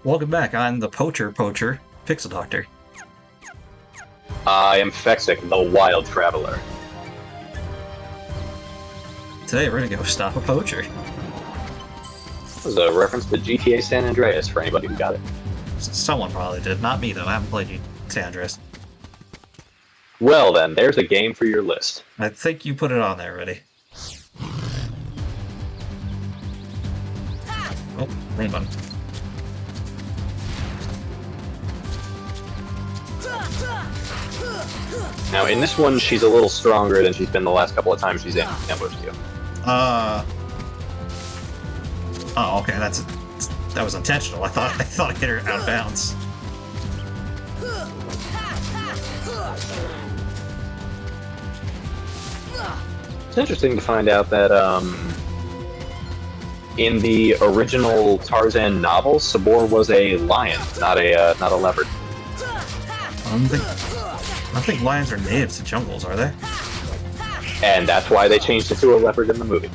Welcome back. I'm the Poacher, Pixel Doctor. I am Fexic, the Wild Traveler. Today we're gonna go stop a poacher. This is a reference to GTA San Andreas for anybody who got it. Someone probably did. Not me, though. I haven't played San Andreas. Well then, there's a game for your list. I think you put it on there already. Oh, wrong button. Now, in this one, she's a little stronger than she's been the last couple of times she's ambushed you. Oh, okay. That was intentional. I thought I hit her out of bounds. It's interesting to find out that in the original Tarzan novel, Sabor was a lion, not a leopard. I don't think lions are natives to jungles, are they? And that's why they changed it to a leopard in the movie.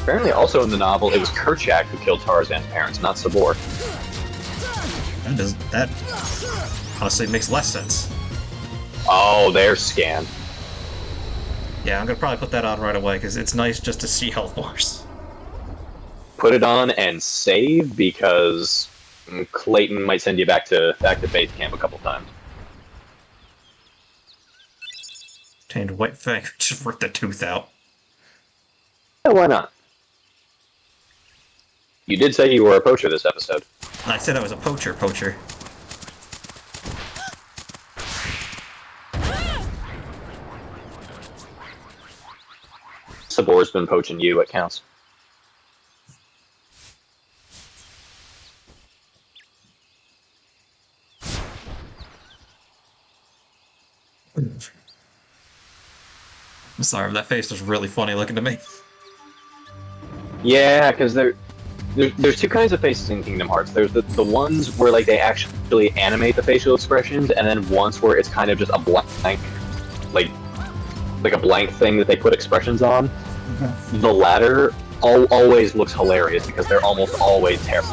Apparently, also in the novel, it was Kerchak who killed Tarzan's parents, not Sabor. That honestly makes less sense. Oh, they're scanned. Yeah, I'm gonna probably put that on right away because it's nice just to see health bars. Put it on and save because Clayton might send you back to base camp a couple times. Obtained white fang, just ripped the tooth out. Yeah, why not? You did say you were a poacher this episode. I said I was a poacher. Sabor's been poaching you, it counts. I'm sorry, that face was really funny looking to me. Yeah, because there's two kinds of faces in Kingdom Hearts. There's the ones where like they actually animate the facial expressions, and then ones where it's kind of just a blank, like a blank thing that they put expressions on. Mm-hmm. The latter always looks hilarious because they're almost always terrible.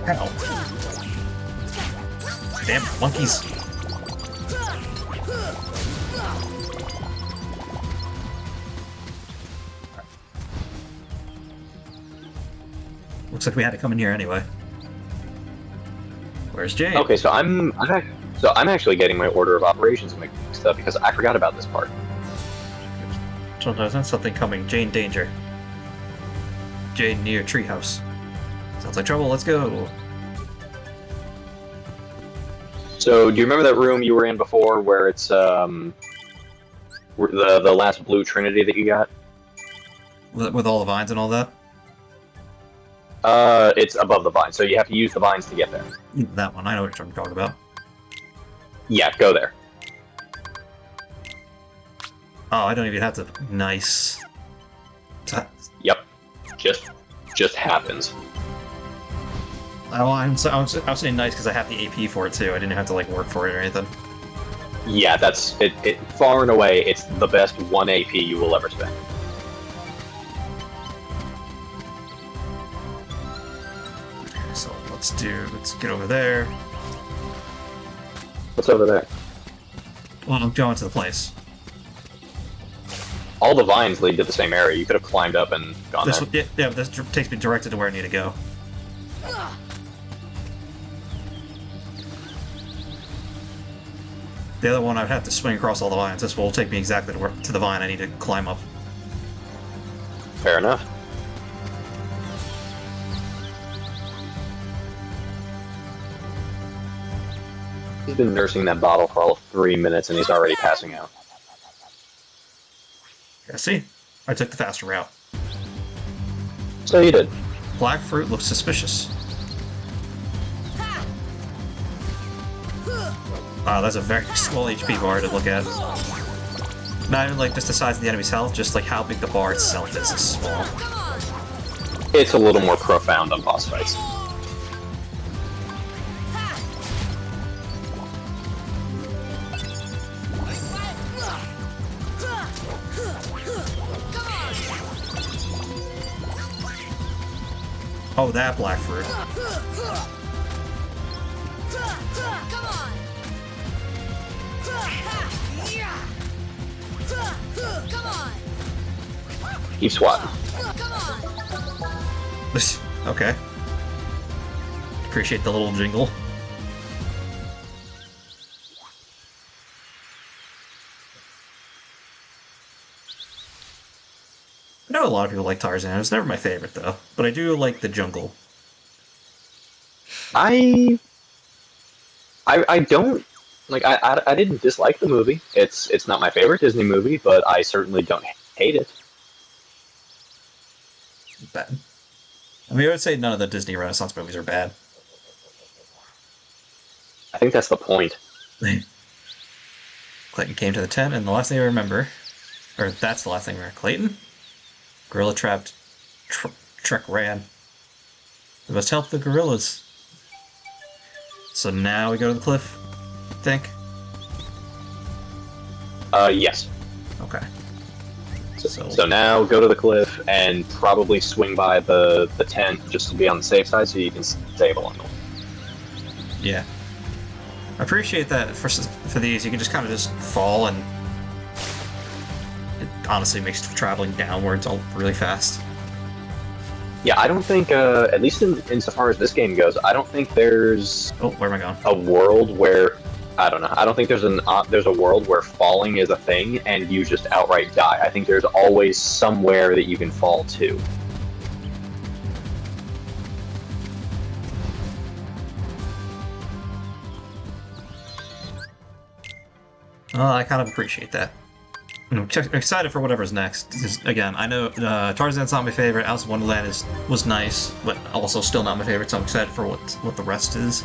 Ow. Damn monkeys. Looks like we had to come in here anyway. Where's Jade? Okay, so I'm actually getting my order of operations mixed up because I forgot about this part. Sometimes that's something coming. Jane danger. Jade near treehouse. Sounds like trouble. Let's go. So, do you remember that room you were in before, where it's the last blue trinity that you got? With all the vines and all that. It's above the vines, so you have to use the vines to get there. That one, I know what you're talking about. Yeah, go there. Oh, I don't even have to. Nice. Yep, just happens. Oh, I was saying nice because I have the AP for it too. I didn't have to like work for it or anything. Yeah, that's it. Far and away, it's the best 1 AP you will ever spend. So let's get over there. What's over there? Well, I'm going to the place. All the vines lead to the same area. You could have climbed up and gone there. Yeah, this takes me directed to where I need to go. The other one, I would have to swing across all the vines. This will take me exactly to the vine I need to climb up. Fair enough. He's been nursing that bottle for all of 3 minutes and he's already passing out. Yeah, see? I took the faster route. So you did. Black fruit looks suspicious. Wow, that's a very small HP bar to look at. Not even like just the size of the enemy's health, just like how big the bar itself is small. It's a little more profound on boss fights. Oh, that black fruit. Come on. Come on. Keep swatting. Come on. Okay. Appreciate the little jingle. I know a lot of people like Tarzan. It's never my favorite though, but I do like the jungle. I don't like. I didn't dislike the movie. It's not my favorite Disney movie, but I certainly don't hate it. Bad. I mean, I would say none of the Disney Renaissance movies are bad. I think that's the point. Clayton came to the tent, and the last thing I remember, or that's the last thing I remember, Clayton? Gorilla trapped. Trek ran. We must help the gorillas. So now we go to the cliff, I think? Yes. Okay. So now go to the cliff and probably swing by the tent just to be on the safe side so you can save along the way. Yeah. I appreciate that for these, you can just kind of just fall and it honestly makes traveling downwards all really fast. Yeah, I don't think, at least insofar as this game goes, I don't think there's Oh, where am I going? a world where, I don't know, I don't think there's a world where falling is a thing and you just outright die. I think there's always somewhere that you can fall to. I kind of appreciate that. I'm excited for whatever's next. Because, again, I know Tarzan's not my favorite. Alice in Wonderland was nice, but also still not my favorite. So I'm excited for what the rest is.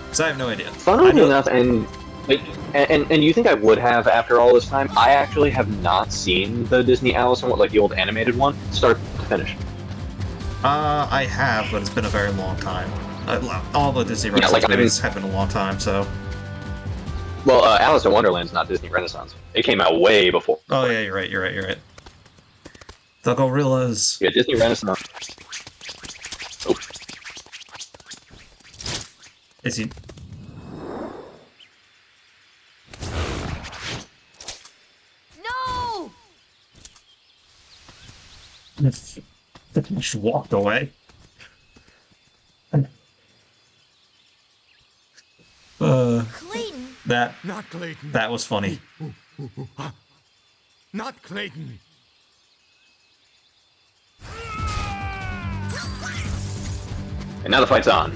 Because I have no idea. Funnily enough, and you think I would have after all this time? I actually have not seen the Disney Alice in like the old animated one, start to finish. I have, but it's been a very long time. All the Disney Renaissance movies have been a long time, so. Well, Alice in Wonderland's not Disney Renaissance. It came out way before. Oh yeah, you're right. The gorillas. Yeah, Disney Renaissance. Oh. Is he? No! Just walked away. Clayton! Not Clayton. That was funny. Not Clayton. And now the fight's on.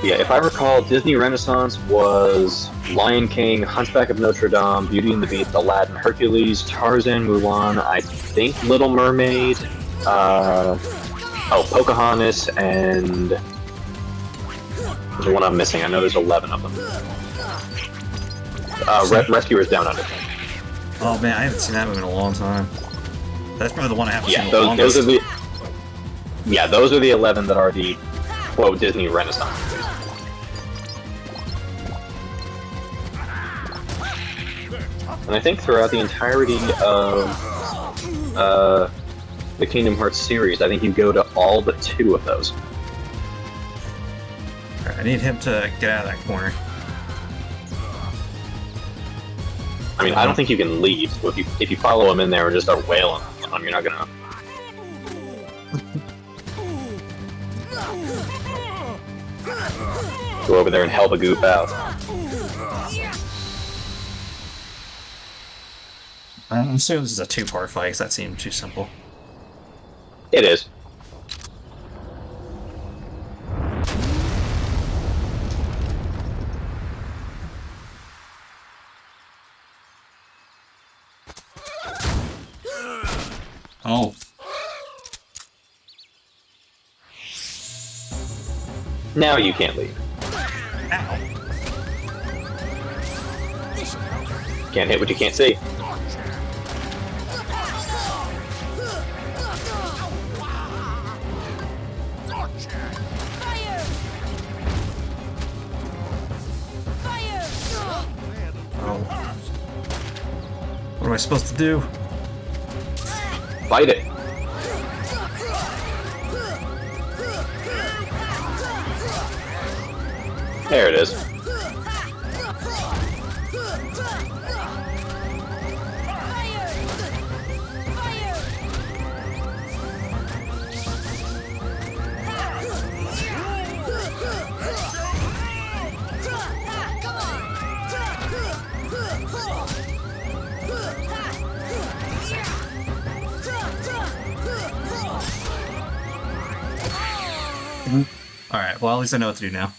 Yeah, if I recall, Disney Renaissance was Lion King, Hunchback of Notre Dame, Beauty and the Beast, Aladdin, Hercules, Tarzan, Mulan, I think Little Mermaid, Pocahontas, and there's one I'm missing. I know there's 11 of them. Rescuers Down Under. Oh man, I haven't seen that movie in a long time. That's probably the one I haven't seen Yeah, the longest. those are the 11 that are the quote Disney Renaissance movies. And I think throughout the entirety of the Kingdom Hearts series, I think you go to all but 2 of those. Alright, I need him to get out of that corner. I mean, I don't think you can leave. If you follow him in there and just start wailing on him, you're not gonna. Go over there and help a goof out. I'm assuming this is a 2-part fight because that seemed too simple. It is. Oh. Now you can't leave. Ow. Can't hit what you can't see. Fire! Fire! Oh. What am I supposed to do? Fight it. There it is. Alright, well, at least I know what to do now.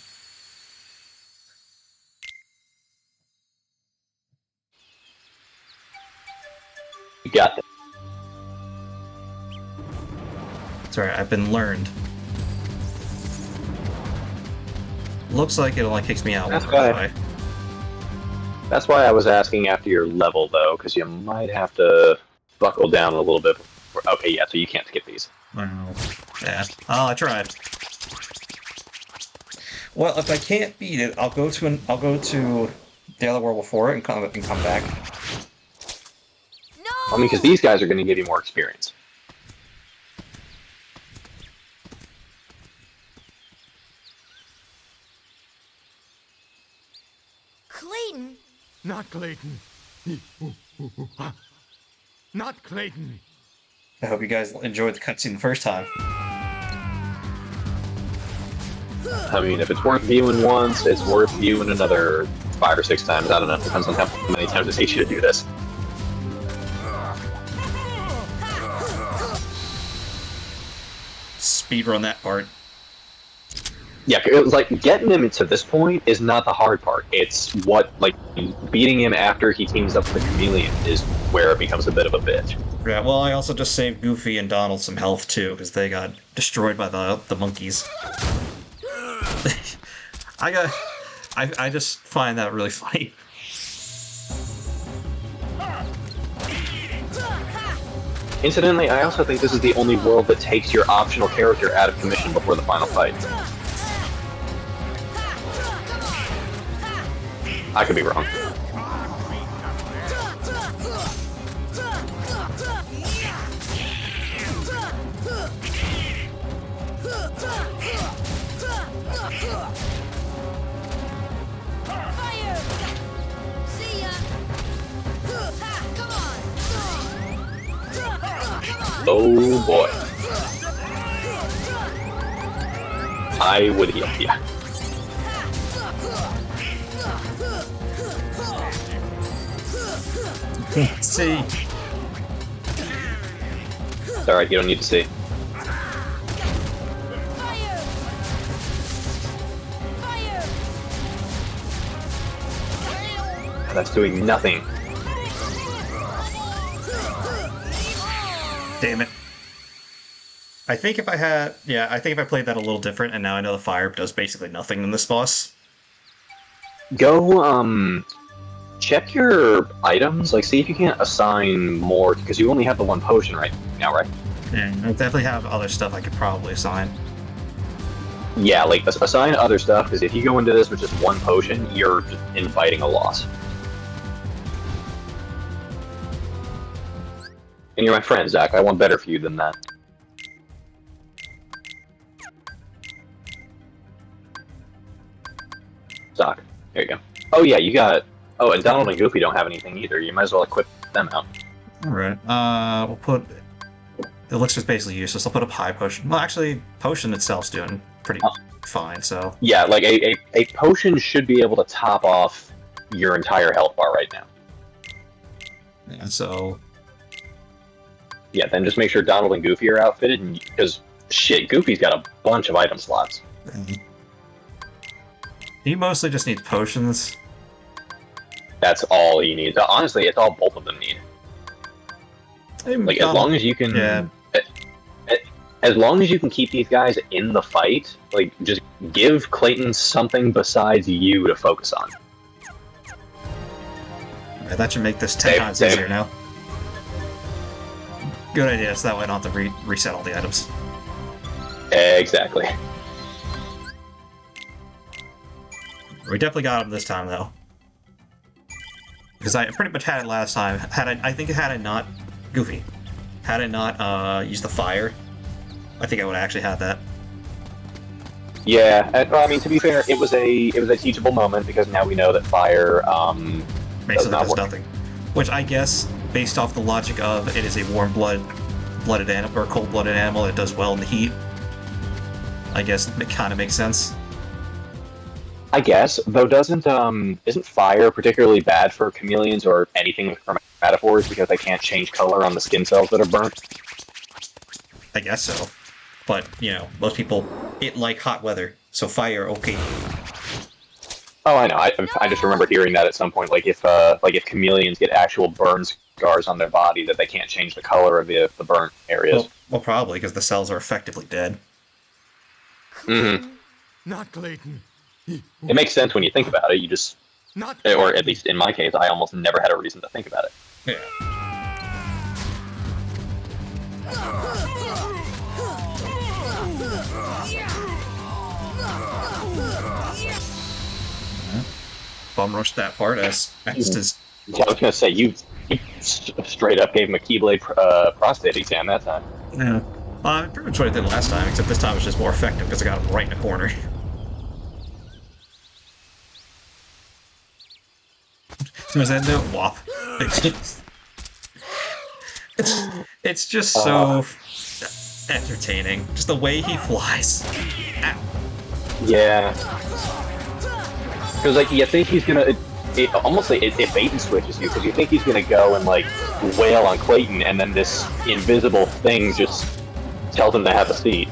You got this. It's alright, I've been learned. Looks like it only kicks me out That's one more why- try. That's why I was asking after your level, though, because you might have to buckle down a little bit. Okay, yeah, so you can't skip these. Wow. Yeah. Oh, I tried. Well, if I can't beat it, I'll go to the other world before it and come back. No! I mean, because these guys are going to give you more experience. Clayton? Not Clayton. Not Clayton. I hope you guys enjoyed the cutscene the first time. I mean, if it's worth viewing once, it's worth viewing another 5 or 6 times. I don't know. Depends on how many times it takes you to do this. Speedrun that part. Yeah, it was like getting him to this point is not the hard part. It's what, like, beating him after he teams up with the chameleon is where it becomes a bit of a bitch. Yeah, well, I also just saved Goofy and Donald some health too, because they got destroyed by the monkeys. I just find that really funny. Incidentally, I also think this is the only world that takes your optional character out of commission before the final fight. I could be wrong. Fire! See ya! Come on! Oh boy. I would heal, yeah. See, It's alright, you don't need to see. Fire! Fire! That's doing nothing. damn it. I think if I played that a little different, and now I know the fire does basically nothing in this boss. Go, check your items, like, see if you can't assign more, because you only have the one potion right now, right? And I definitely have other stuff I could probably assign. Yeah, like, assign other stuff, because if you go into this with just one potion, you're just inviting a loss. And you're my friend, Zach. I want better for you than that. Zach, there you go. Oh yeah, you got... Oh, and Donald and Goofy don't have anything either. You might as well equip them out. Alright, we'll put... Elixir's basically useless. I'll put up high potion. Well, actually, potion itself's doing pretty fine, so... Yeah, like, a potion should be able to top off your entire health bar right now. Yeah, so... Yeah, then just make sure Donald and Goofy are outfitted, because, shit, Goofy's got a bunch of item slots. He mostly just needs potions. That's all he needs. Honestly, it's all both of them need. Like, as long as you can... Yeah. As long as you can keep these guys in the fight, like, just give Clayton something besides you to focus on. Alright, that should make this 10 times Same. easier now. Good idea, so that way I don't have to reset all the items. Exactly. We definitely got him this time, though. Because I pretty much had it last time. I think had I not... Goofy. Had I not used the fire, I think I would have actually had that. Yeah, well, I mean, to be fair, it was a teachable moment because now we know that fire Basically not does work. nothing. Which I guess, based off the logic of it is a blooded animal or cold-blooded animal that does well in the heat, I guess it kind of makes sense. I guess, though, doesn't isn't fire particularly bad for chameleons or anything with chromatophores because they can't change color on the skin cells that are burnt? I guess so. But, most people, it like hot weather, so fire, okay. Oh, I know. I just remember hearing that at some point. Like if chameleons get actual burn scars on their body, that they can't change the color of the burnt areas. Well, probably, because the cells are effectively dead. Mm-hmm. Not Clayton. It makes sense when you think about it. You just, Not or Clayton. at least in my case, I almost never had a reason to think about it. Yeah. Bum rushed that part as his. Yeah, I was gonna say you straight up gave him a Keyblade prostate exam that time. Yeah. Pretty much what I did last time, except this time it was just more effective because I got him right in the corner. So is that no wop? It's just so entertaining. Just the way he flies. Ow. Yeah. Because like you think he's gonna, almost like it bait and switches you because you think he's gonna go and like wail on Clayton, and then this invisible thing just tells him to have a seat.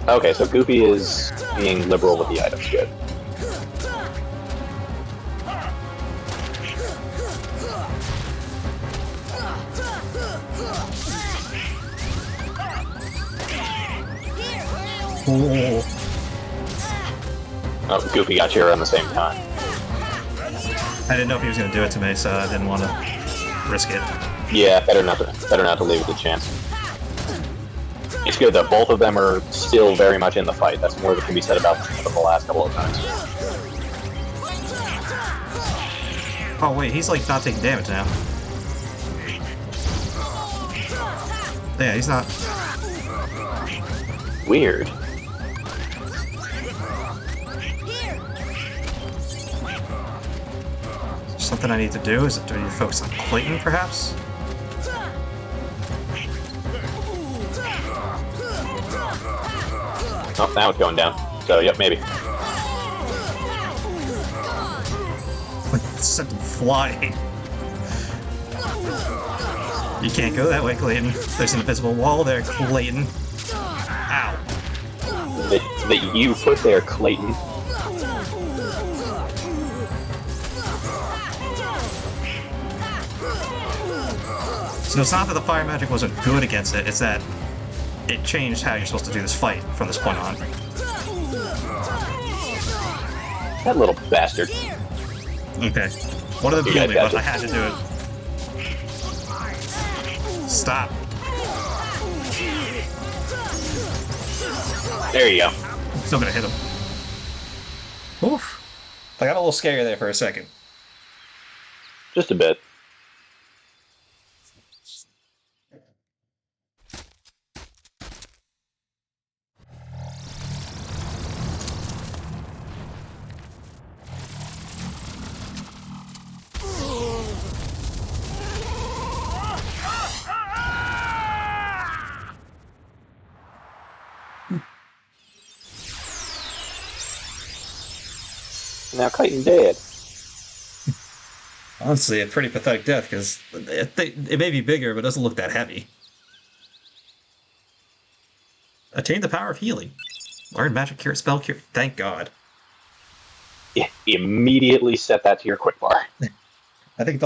Okay, so Goofy is being liberal with the items. Good. Oh, Goofy got you around the same time. I didn't know if he was going to do it to me, so I didn't want to risk it. Yeah, better not to leave it a chance. It's good that both of them are still very much in the fight. That's more that can be said about the last couple of times. Oh wait, he's like not taking damage now. Yeah, he's not. Weird. Something I need to do? Do I need to focus on Clayton, perhaps? Oh, now it's going down. So, yep, maybe. Sent him flying. You can't go that way, Clayton. There's an invisible wall there, Clayton. Ow. That you put there, Clayton. So it's not that the fire magic wasn't good against it, it's that it changed how you're supposed to do this fight from this point on. That little bastard. Okay. One of them You killed me, guys but got I had to do it. Stop. There you go. Still gonna hit him. Oof. I got a little scary there for a second. Just a bit. Now Clayton dead. Honestly, a pretty pathetic death, because it may be bigger, but it doesn't look that heavy. Attain the power of healing. Learn magic cure, spell cure. Thank God. Immediately set that to your quick bar. I think it's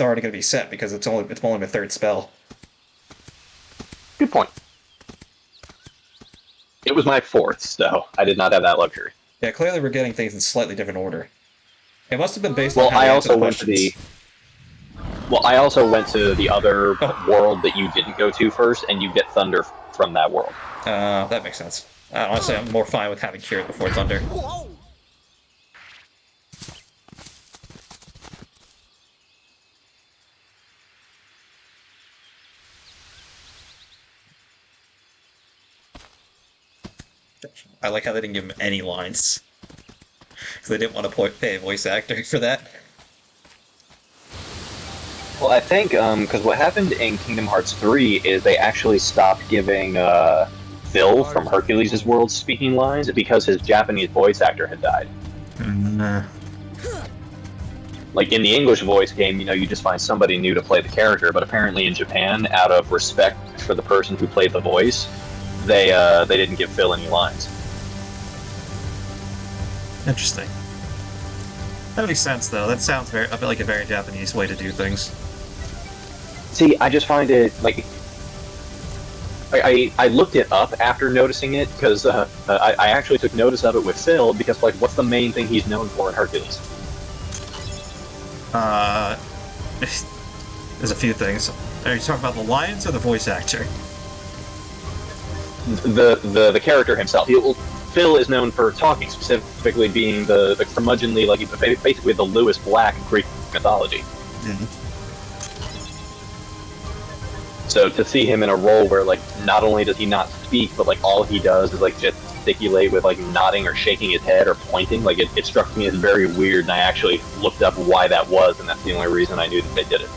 already going to be set because it's only my third spell. Good point. It was my fourth, so I did not have that luxury. Yeah, clearly we're getting things in slightly different order. It must have been based Well, on how I we also answered went to questions. I also went to the other world that you didn't go to first, and you get thunder from that world. That makes sense. Honestly, I'm more fine with having cured before thunder. I like how they didn't give him any lines. Because they didn't want to pay a voice actor for that. Well, I think because what happened in Kingdom Hearts 3 is they actually stopped giving Phil from Hercules' World speaking lines because his Japanese voice actor had died. Like in the English voice game, you just find somebody new to play the character, but apparently in Japan, out of respect for the person who played the voice, they didn't give Phil any lines. Interesting. That makes sense, though. That sounds a bit like a very Japanese way to do things. See, I just find it like I looked it up after noticing it because I actually took notice of it with Phil because like what's the main thing he's known for in Hercules? There's a few things. Are you talking about the lines or the voice actor? The character himself. Phil is known for talking, specifically being the curmudgeonly, like basically the Lewis Black in Greek mythology. Mm-hmm. So to see him in a role where like not only does he not speak, but like all he does is like gesticulate with like nodding or shaking his head or pointing, like it struck me as very weird, and I actually looked up why that was, and that's the only reason I knew that they did it.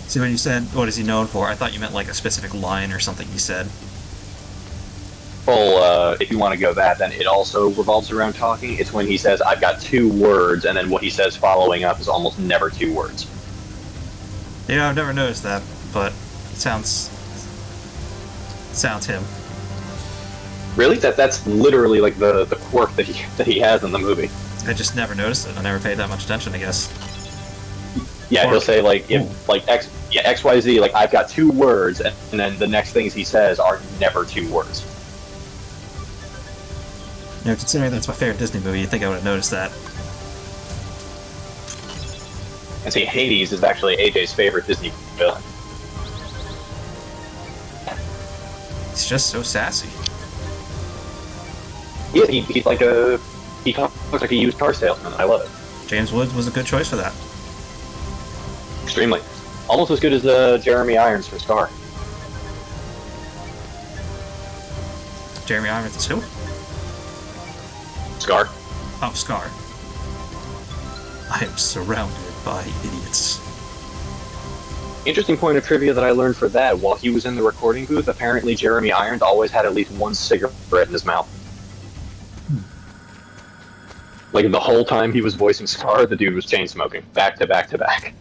See, when you said, what is he known for, I thought you meant like a specific line or something he said. Well, if you want to go that, then it also revolves around talking. It's when he says, I've got 2 words, and then what he says following up is almost never 2 words. Yeah, I've never noticed that, but it sounds him. Really? That's literally like the quirk that he has in the movie. I just never noticed it. I never paid that much attention, I guess. Yeah, Or- he'll say like if like XYZ, like I've got 2 words, and then the next things he says are never 2 words. You know, considering that's my favorite Disney movie, you'd think I would have noticed that. And see, Hades is actually AJ's favorite Disney villain. He's just so sassy. He's like he looks like a used car salesman. I love it. James Woods was a good choice for that. Extremely. Almost as good as Jeremy Irons for Scar. Jeremy Irons is who? Scar? Oh, Scar. I am surrounded by idiots. Interesting point of trivia that I learned for that. While he was in the recording booth, apparently Jeremy Irons always had at least 1 cigarette in his mouth. Like the whole time he was voicing Scar, the dude was chain smoking, back to back to back.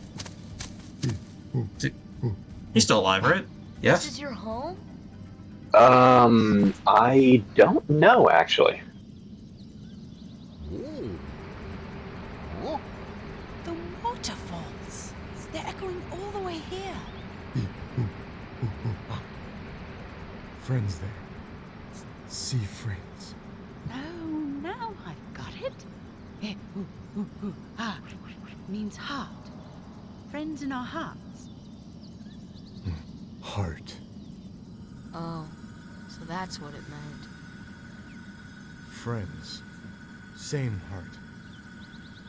He's still alive, right? Yeah. This is your home? I don't know actually. The waterfalls. They're echoing all the way here. Friends there. See friends. Now I've got it. Eh, ah, means heart. Friends in our hearts. Heart. Oh, so that's what it meant. Friends. Same heart.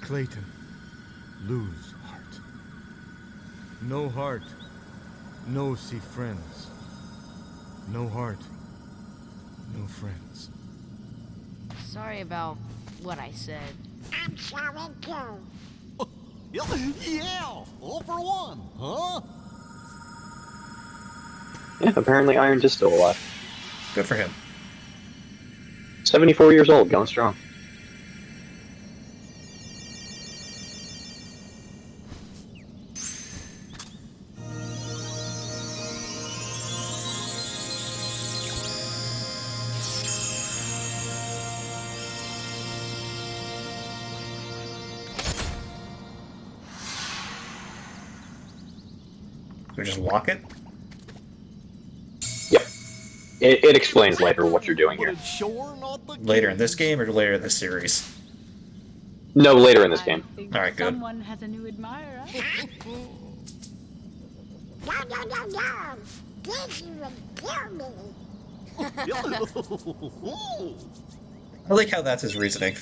Clayton. Lose heart. No heart. No see friends. No heart. No friends. Sorry about what I said. I'm sorry too. Yeah, all for one, huh? Yeah, apparently Irons is still alive. Good for him. 74 years old, going strong. We just lock it? Yep. It explains later what you're doing But here. it's sure not the Later in this case. game or later in this series? No, later in this game. I think Alright, good. someone has a new admirer. No. This would kill me. I like how that's his reasoning.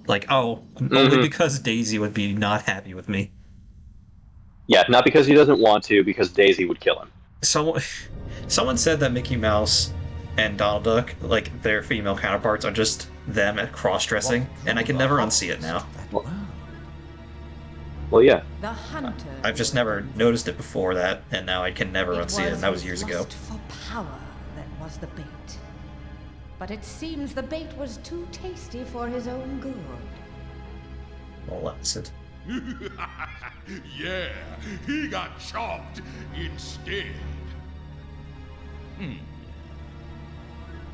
Like, oh, only because Daisy would be not happy with me. Yeah, not because he doesn't want to, because Daisy would kill him. Someone, Someone said that Mickey Mouse and Donald Duck, like their female counterparts, are just them at cross-dressing, and I can never unsee it now. Well, yeah. The hunter. I've just never noticed it before that, and now I can never unsee it, and that was his years ago. lust for power that was the bait. But it seems the bait was too tasty for his own good. Well, that's it. Yeah, he got chopped instead.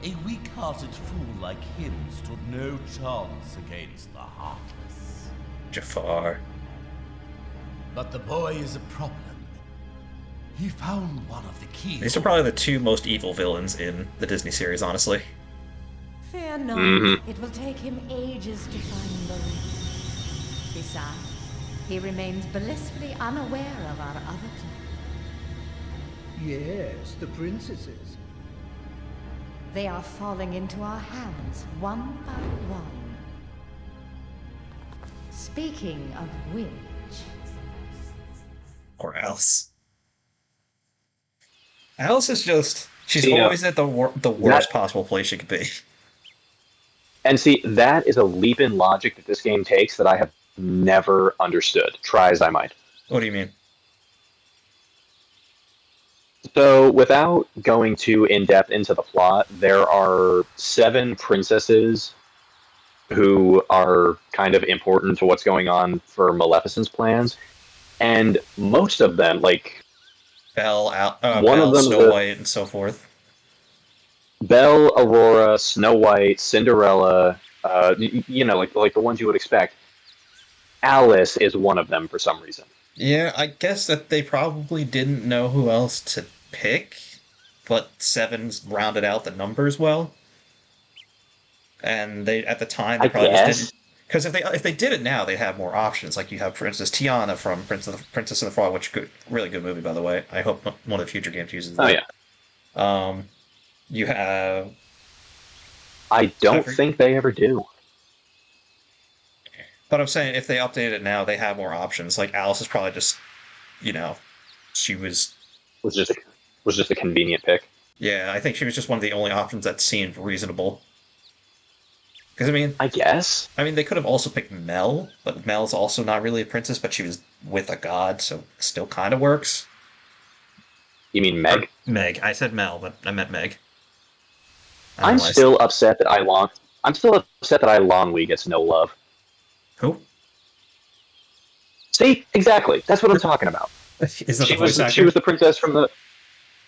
A weak-hearted fool like him stood no chance against the heartless. Jafar. But the boy is a problem. He found one of the keys. These are probably the two most evil villains in the Disney series, honestly. Fear not, it will take him ages to find the ring. Besides, he remains blissfully unaware of our other plan. Yes, the princesses. They are falling into our hands, one by one. Speaking of which... Or Alice. Alice is just... She's See, always at the worst possible place she could be. And see, that is a leap in logic that this game takes that I have never understood, try as I might. What do you mean? So, without going too in-depth into the plot, there are 7 princesses who are kind of important to what's going on for Maleficent's plans, and most of them, like... Belle, one Belle, of them, Snow White, and so forth. Belle, Aurora, Snow White, Cinderella, you know, like the ones you would expect. Alice is one of them for some reason. Yeah, I guess that they probably didn't know who else to pick, but 7's rounded out the numbers well. And they, at the time, they probably just didn't. Because if they did it now, they'd have more options. Like you have Princess Tiana from Princess and the Frog, which really good movie, by the way. I hope one of the future games uses that. Oh yeah. You have. I don't think they ever do. But I'm saying if they updated it now, they have more options. Like Alice is probably just, she was just a convenient pick. Yeah, I think she was just one of the only options that seemed reasonable. Because I guess. They could have also picked Mel, but Mel's also not really a princess, but she was with a god, so it still kind of works. You mean Meg? Meg. I said Mel, but I meant Meg. I'm still upset that Eilonwy gets no love. Who? See, exactly. That's what I'm talking about. Is that she was the princess from the.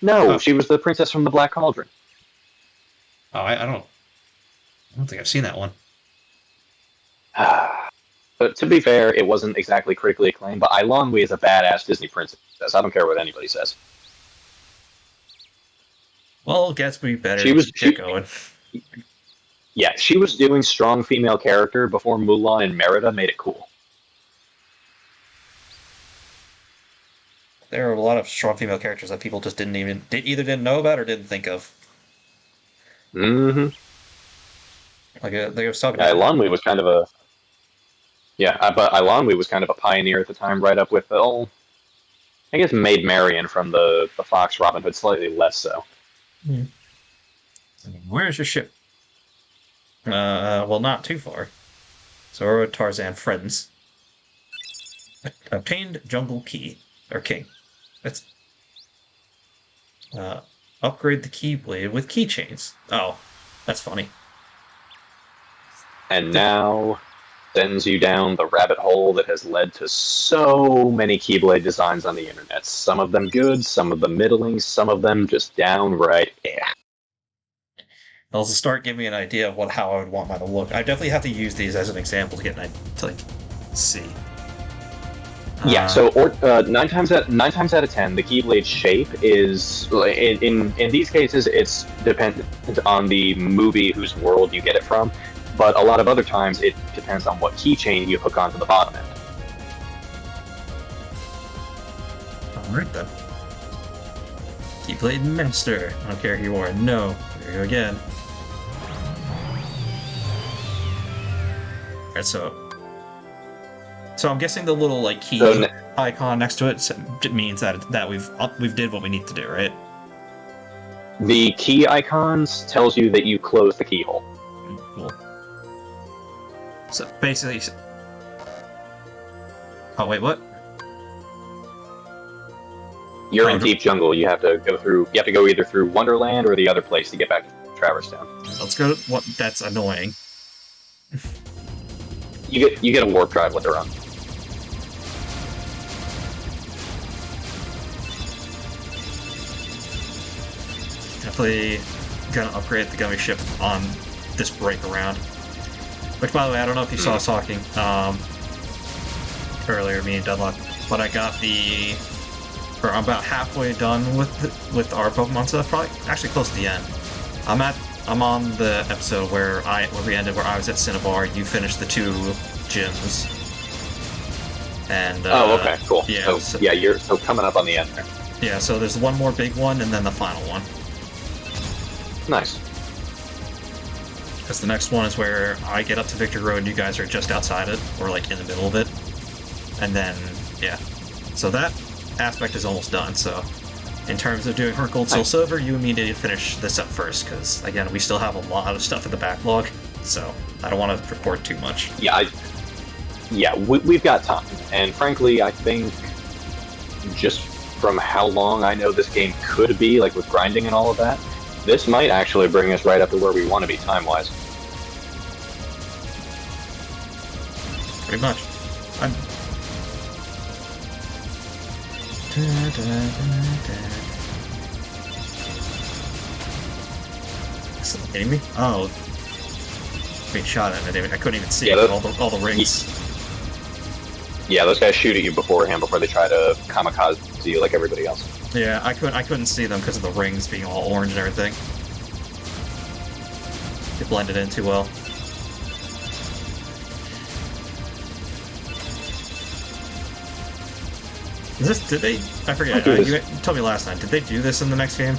No, Oh. she was the princess from the Black Cauldron. Oh, I don't think I've seen that one. But to be fair, it wasn't exactly critically acclaimed. But Eilonwy is a badass Disney princess. I don't care what anybody says. Well, Gatsby better get going. Yeah, she was doing strong female character before Mulan and Merida made it cool. There are a lot of strong female characters that people just either didn't know about or didn't think of. Mm-hmm. Like they were talking about. Eilonwy was kind of a. Yeah, but Eilonwy was kind of a pioneer at the time, right up with I guess Maid Marian from the Fox Robin Hood, slightly less so. Where's your ship? Well, not too far. Zoro, Tarzan, friends. Obtained jungle key or king. That's upgrade the keyblade with keychains. Oh, that's funny. And now sends you down the rabbit hole that has led to so many Keyblade designs on the internet. Some of them good, some of them middling, some of them just downright It'll start giving me an idea of how I would want mine to look. I definitely have to use these as an example to get see. Yeah, so 9 times out of 10, the Keyblade shape is in these cases it's dependent on the movie whose world you get it from, but a lot of other times it depends on what keychain you hook onto the bottom end. Alright then. Keyblade Master. I don't care who you are. No. Here we go again. Alright, so I'm guessing the little key icon next to it means that we've did what we need to do, right? The key icons tells you that you close the keyhole. Cool. So basically... Oh, wait, what? You're in deep jungle. You have to go through. You have to go either through Wonderland or the other place to get back to Traverse Town. Let's go to... What? That's annoying. You get a warp drive later on. Definitely gonna upgrade the gummy ship on this break around. Which, by the way, I don't know if you saw us talking earlier, me and Deadlock, but I got the... Or I'm about halfway done with our Pokemon stuff, probably actually close to the end. I'm on the episode where we ended, where I was at Cinnabar, you finished the 2 gyms. And oh, okay, cool. Yeah, so you're coming up on the end there. Yeah, so there's one more big one and then the final one. Nice. Because the next one is where I get up to Victory Road and you guys are just outside it, or like in the middle of it. And then, yeah. So that aspect is almost done, so in terms of doing Heart Gold, Soul Silver, you and me need to finish this up first, because again, we still have a lot of stuff in the backlog, so I don't want to record too much. Yeah, we've got time, and frankly, I think just from how long I know this game could be, like with grinding and all of that, this might actually bring us right up to where we want to be time-wise. Pretty much. Is it hitting me? Oh. Being shot at me. I couldn't even see all the rings. Yeah, those guys shoot at you beforehand before they try to kamikaze you like everybody else. Yeah, I couldn't see them because of the rings being all orange and everything. It blended in too well. Did they? I forget. You told me last time. Did they do this in the next game?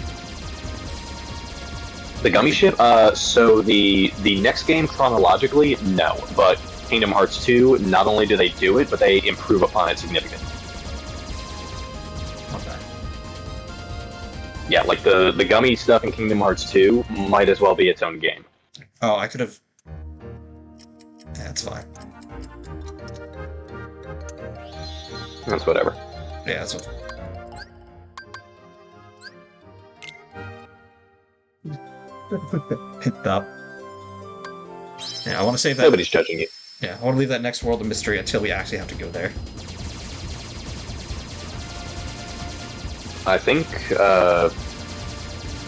The gummy ship? So the next game chronologically, no. But Kingdom Hearts 2, not only do they do it, but they improve upon it significantly. Okay. Yeah, like the gummy stuff in Kingdom Hearts 2 might as well be its own game. Oh, I could have... That's fine. That's whatever. Yeah, that's what... Picked up. Yeah, I want to save that... Nobody's judging you. Yeah, I want to leave that next world of mystery until we actually have to go there. I think,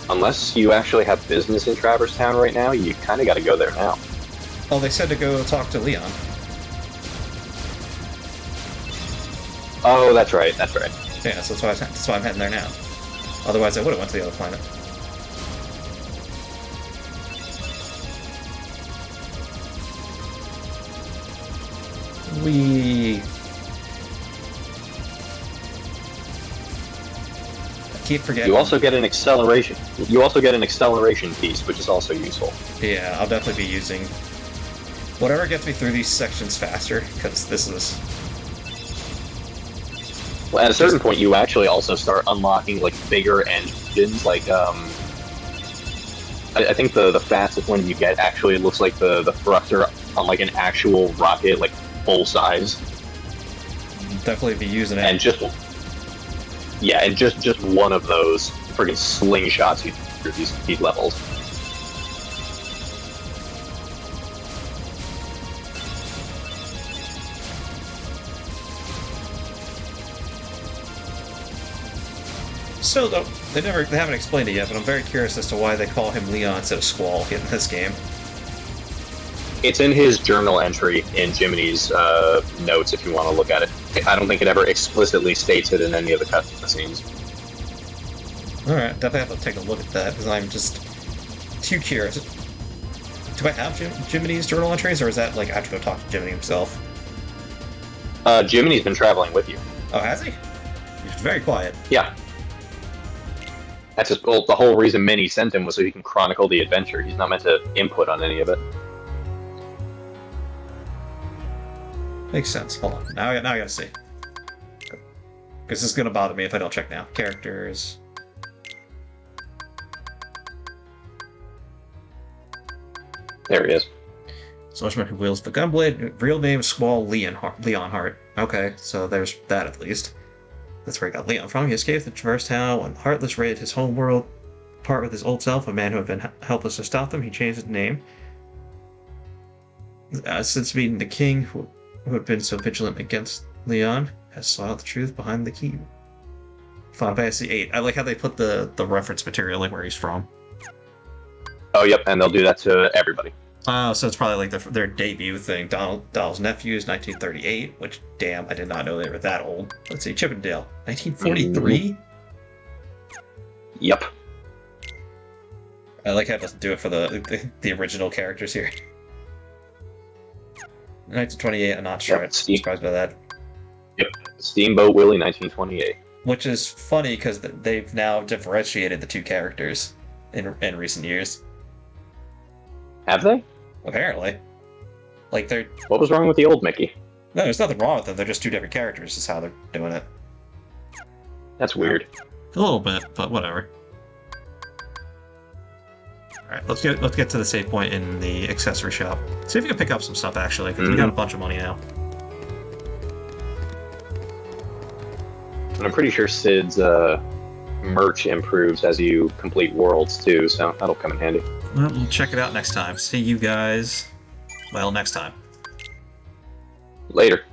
unless you actually have business in Traverse Town right now, you kind of got to go there now. Oh, they said to go talk to Leon. Oh, that's right, that's right. Yeah, so that's why I'm heading there now. Otherwise, I would have went to the other planet. I keep forgetting. You also get an acceleration. You also get an acceleration piece, which is also useful. Yeah, I'll definitely be using whatever gets me through these sections faster, because this is... Well, at a certain point, you actually also start unlocking like bigger engines. Like, I think the fastest one you get actually looks like the thruster on like an actual rocket, like full size. Definitely be using it. And just one of those friggin' slingshots you through these levels. Still, though, they haven't explained it yet, but I'm very curious as to why they call him Leon instead of Squall in this game. It's in his journal entry in Jiminy's notes if you want to look at it. I don't think it ever explicitly states it in any of the cutscenes. Alright, definitely have to take a look at that, because I'm just too curious. Do I have Jiminy's journal entries, or is that like I have to go talk to Jiminy himself? Jiminy's been traveling with you. Oh, has he? He's very quiet. Yeah. That's just, well, the whole reason Minnie sent him was so he can chronicle the adventure. He's not meant to input on any of it. Makes sense. Hold on. Now I gotta see. Because this is gonna bother me if I don't check now. Characters. There he is. Swordsman who wields the gunblade. Real name Squall Leonhart. Okay, so there's that at least. That's where he got Leon from. He escaped the Traverse Town when Heartless raided his home world. Part with his old self, a man who had been helpless to stop them, he changed his name. Since meeting the king, who had been so vigilant against Leon, has sought out the truth behind the key. Final Fantasy VIII. I like how they put the reference material like where he's from. Oh, yep, and they'll do that to everybody. Oh, so it's probably like their debut thing. Donald's Nephews, 1938, which, damn, I did not know they were that old. Let's see, Chippendale, 1943? Yep. I like how it doesn't do it for the original characters here. 1928, I'm not sure. Yep, Surprised by that. Yep, Steamboat Willie, 1928. Which is funny because they've now differentiated the two characters in recent years. Have they? Apparently. Like, they're... What was wrong with the old Mickey? No, there's nothing wrong with them. They're just two different characters, is how they're doing it. That's weird. A little bit, but whatever. Alright, let's get to the save point in the accessory shop. See if we can pick up some stuff, actually, because we got a bunch of money now. And I'm pretty sure Sid's merch improves as you complete worlds, too, so that'll come in handy. Well, we'll check it out next time. See you guys, well, next time. Later.